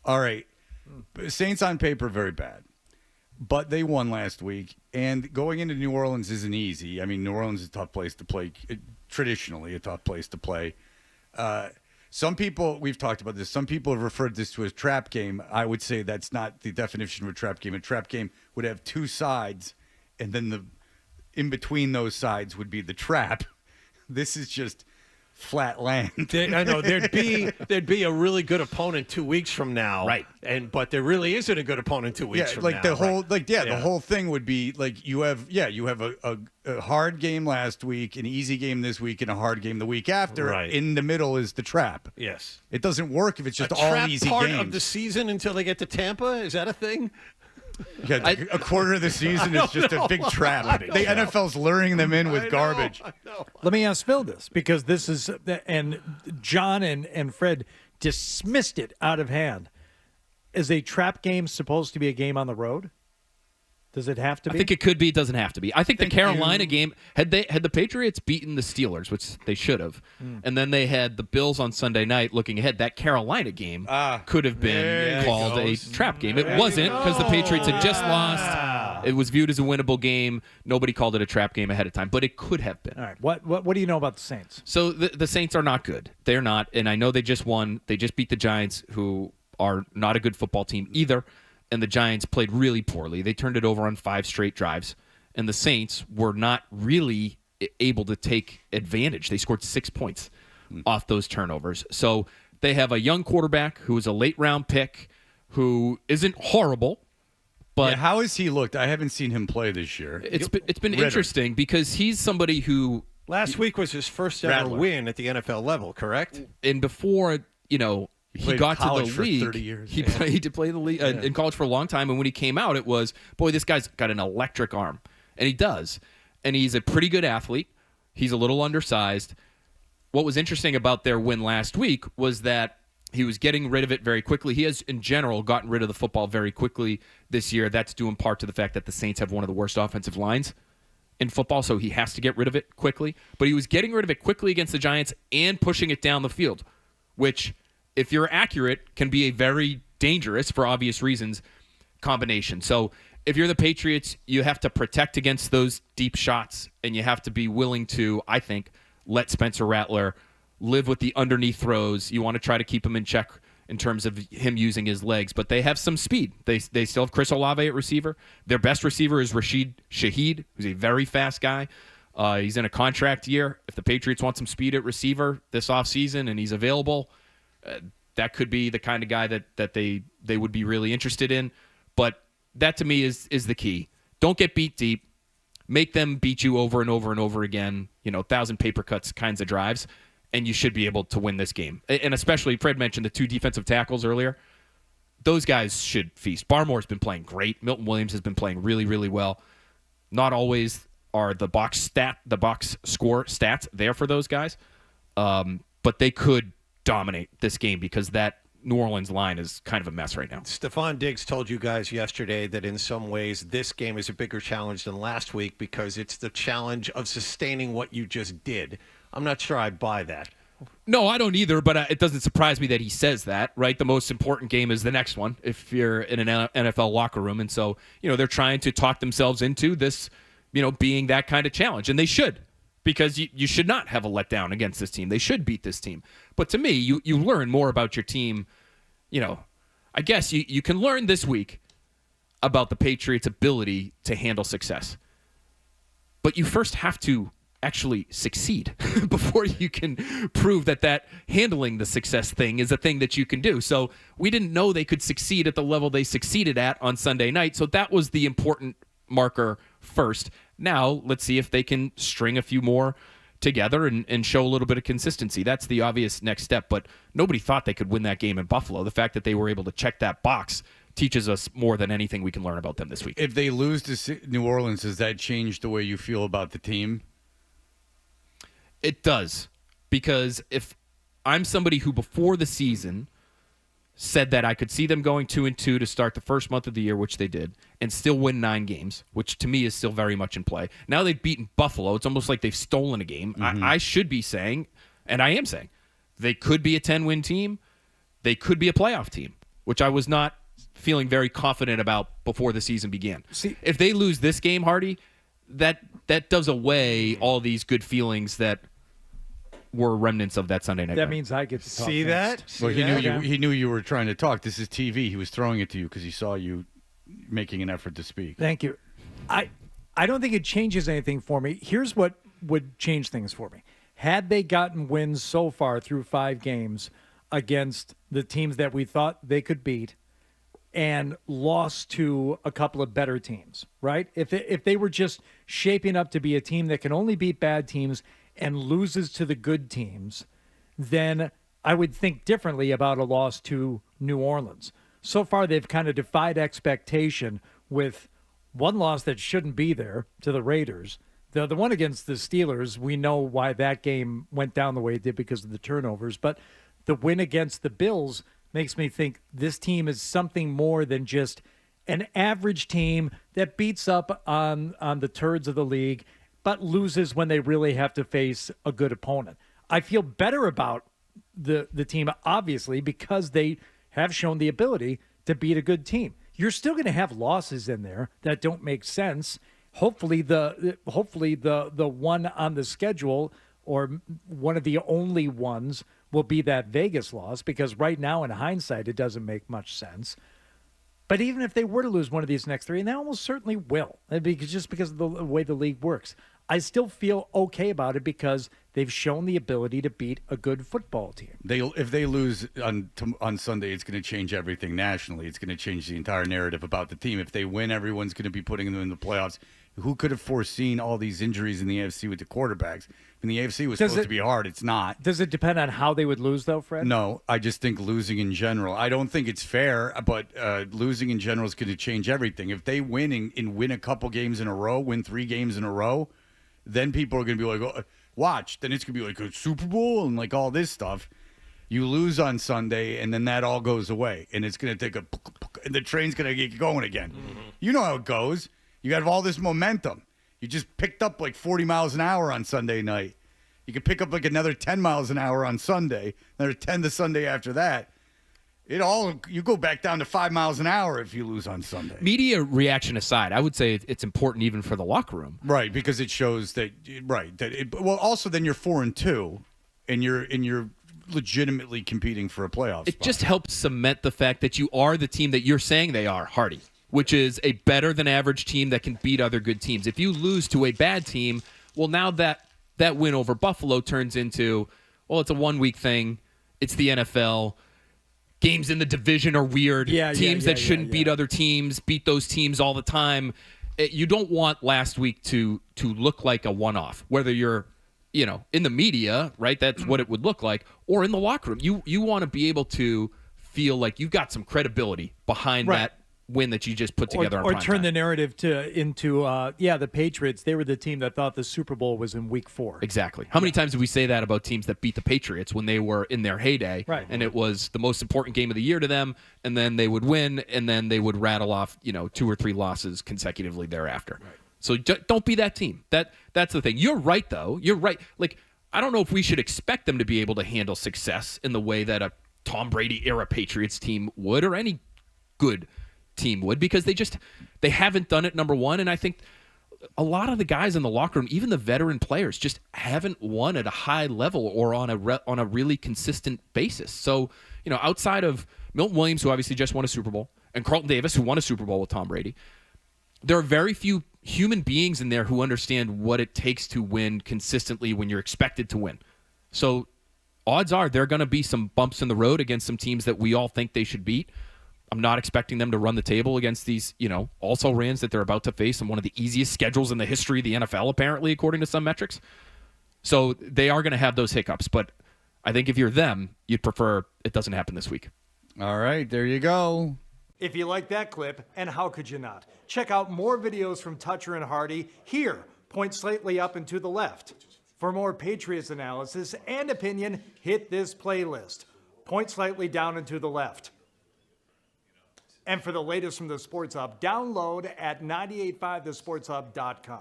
All right. Saints on paper, very bad. But they won last week. And going into New Orleans isn't easy. I mean, New Orleans is a tough place to play, traditionally a tough place to play. Some people, we've talked about this, some people have referred this to as trap game. I would say that's not the definition of a trap game. A trap game would have two sides, and then in between those sides would be the trap. This is just flat land. I know there'd be a really good opponent 2 weeks from now, right? But there really isn't a good opponent 2 weeks from now. The whole thing would be like you have a hard game last week, an easy game this week, and a hard game the week after. Right. In the middle is the trap. Yes, it doesn't work if it's just a all trap easy part games. of the season until they get to Tampa. Is that a thing? Yeah, a quarter of the season is just a big trap. The NFL's luring them in with garbage. Let me ask Phil this, because this is, and John and Fred dismissed it out of hand. Is a trap game supposed to be a game on the road? Does it have to be? I think it could be. It doesn't have to be. I think the Carolina game, had the Patriots beaten the Steelers, which they should have, and then they had the Bills on Sunday night looking ahead, that Carolina game could have been called a trap game. It wasn't, because the Patriots had just lost. It was viewed as a winnable game. Nobody called it a trap game ahead of time, but it could have been. All right. What do you know about the Saints? So the Saints are not good. They're not, and I know they just won. They just beat the Giants, who are not a good football team either. And the Giants played really poorly. They turned it over on 5 straight drives. And the Saints were not really able to take advantage. They scored 6 points off those turnovers. So they have a young quarterback who is a late-round pick who isn't horrible. But how has he looked? I haven't seen him play this year. It's been interesting because he's somebody who... Last week was his first ever win at the NFL level, correct? And before, he got to the league. For 30 years. He played to play the league in college for a long time, and when he came out, it was, boy, this guy's got an electric arm, and he does, and he's a pretty good athlete. He's a little undersized. What was interesting about their win last week was that he was getting rid of it very quickly. He has, in general, gotten rid of the football very quickly this year. That's due in part to the fact that the Saints have one of the worst offensive lines in football, so he has to get rid of it quickly. But he was getting rid of it quickly against the Giants and pushing it down the field, which, if you're accurate, can be a very dangerous, for obvious reasons, combination. So if you're the Patriots, you have to protect against those deep shots, and you have to be willing to, I think, let Spencer Rattler live with the underneath throws. You want to try to keep him in check in terms of him using his legs, but they have some speed. They still have Chris Olave at receiver. Their best receiver is Rashid Shaheed, who's a very fast guy. He's in a contract year. If the Patriots want some speed at receiver this offseason and he's available, that could be the kind of guy that they would be really interested in. But that, to me, is the key. Don't get beat deep. Make them beat you over and over and over again, 1,000 paper cuts kinds of drives, and you should be able to win this game. And especially, Fred mentioned the 2 defensive tackles earlier. Those guys should feast. Barmore's been playing great. Milton Williams has been playing really, really well. Not always are the box score stats there for those guys, but they could dominate this game because that New Orleans line is kind of a mess right now. Stephon Diggs told you guys yesterday that in some ways this game is a bigger challenge than last week because it's the challenge of sustaining what you just did. I'm not sure I buy that. No, I don't either, but it doesn't surprise me that he says that, right? The most important game is the next one if you're in an NFL locker room. And so, they're trying to talk themselves into this, being that kind of challenge. And they should, because you should not have a letdown against this team. They should beat this team. But to me, you learn more about your team. I guess you can learn this week about the Patriots' ability to handle success. But you first have to actually succeed before you can prove that handling the success thing is a thing that you can do. So we didn't know they could succeed at the level they succeeded at on Sunday night. So that was the important marker first. Now let's see if they can string a few more together and show a little bit of consistency. That's the obvious next step, but nobody thought they could win that game in Buffalo. The fact that they were able to check that box teaches us more than anything we can learn about them this week. If they lose to New Orleans, does that change the way you feel about the team? It does, because if I'm somebody who before the season said that I could see them going 2-2 to start the first month of the year, which they did, and still win 9 games, which to me is still very much in play. Now they've beaten Buffalo. It's almost like they've stolen a game. Mm-hmm. I should be saying, and I am saying, they could be a 10-win team. They could be a playoff team which I was not feeling very confident about before the season began. See, if they lose this game, Hardy, that does away all these good feelings that were remnants of that Sunday night. That game. means I get to talk See next. that? See Well, that? he knew you were trying to talk. This is TV. He was throwing it to you because he saw you making an effort to speak. Thank you. I don't think it changes anything for me. Here's what would change things for me. Had they gotten wins so far through 5 games against the teams that we thought they could beat and lost to a couple of better teams, right? If they were just shaping up to be a team that can only beat bad teams and loses to the good teams, then I would think differently about a loss to New Orleans. So far, they've kind of defied expectation with one loss that shouldn't be there to the Raiders. The one against the Steelers, we know why that game went down the way it did because of the turnovers. But the win against the Bills makes me think this team is something more than just an average team that beats up on the turds of the league, but loses when they really have to face a good opponent. I feel better about the team, obviously, because they have shown the ability to beat a good team. You're still going to have losses in there that don't make sense. Hopefully the one on the schedule, or one of the only ones, will be that Vegas loss, because right now in hindsight it doesn't make much sense. But even if they were to lose one of these next 3, and they almost certainly will, just because of the way the league works, I still feel okay about it because they've shown the ability to beat a good football team. If they lose on Sunday, it's going to change everything nationally. It's going to change the entire narrative about the team. If they win, everyone's going to be putting them in the playoffs. Who could have foreseen all these injuries in the AFC with the quarterbacks? And the AFC was supposed to be hard. It's not. Does it depend on how they would lose, though, Fred? No, I just think losing in general. I don't think it's fair, but losing in general is going to change everything. If they win and win a couple games in a row, win 3 games in a row, then people are going to be like, oh, watch. Then it's going to be like a Super Bowl and like all this stuff. You lose on Sunday, and then that all goes away. And it's going to take and the train's going to get going again. Mm-hmm. You know how it goes. You have all this momentum. You just picked up like 40 miles an hour on Sunday night. You can pick up like another 10 miles an hour on Sunday, another 10 the Sunday after that. You go back down to 5 miles an hour if you lose on Sunday. Media reaction aside, I would say it's important even for the locker room. Right, because it shows that also then you're 4-2 and you're legitimately competing for a playoff spot. It just helps cement the fact that you are the team that you're saying they are, Hardy, which is a better than average team that can beat other good teams. If you lose to a bad team, well, now that win over Buffalo turns into, well, it's a 1-week thing. It's the NFL. Games in the division are weird. Teams that shouldn't beat other teams beat those teams all the time. You don't want last week to look like a one-off, whether you're, in the media, right? That's what it would look like, or in the locker room. You want to be able to feel like you've got some credibility behind that win that you just put together or on turn time. the narrative into the Patriots, they were the team that thought the Super Bowl was in week 4. Exactly. How many times did we say that about teams that beat the Patriots when they were in their heyday, right, and it was the most important game of the year to them, and then they would win, and then they would rattle off 2 or 3 losses consecutively thereafter. Right. So don't be that team. That's the thing. You're right, though. You're right. Like, I don't know if we should expect them to be able to handle success in the way that a Tom Brady era Patriots team would, or any good team would, because they haven't done it, number one. And I think a lot of the guys in the locker room, even the veteran players, just haven't won at a high level or on a really consistent basis. So, outside of Milton Williams, who obviously just won a Super Bowl, and Carlton Davis, who won a Super Bowl with Tom Brady, there are very few human beings in there who understand what it takes to win consistently when you're expected to win. So odds are there are going to be some bumps in the road against some teams that we all think they should beat. I'm not expecting them to run the table against these, also rans that they're about to face on one of the easiest schedules in the history of the NFL, apparently, according to some metrics. So they are going to have those hiccups. But I think if you're them, you'd prefer it doesn't happen this week. All right, there you go. If you like that clip, and how could you not? Check out more videos from Toucher and Hardy here. Point slightly up and to the left. For more Patriots analysis and opinion, hit this playlist. Point slightly down and to the left. And for the latest from the Sports Hub, download at 985thesportshub.com.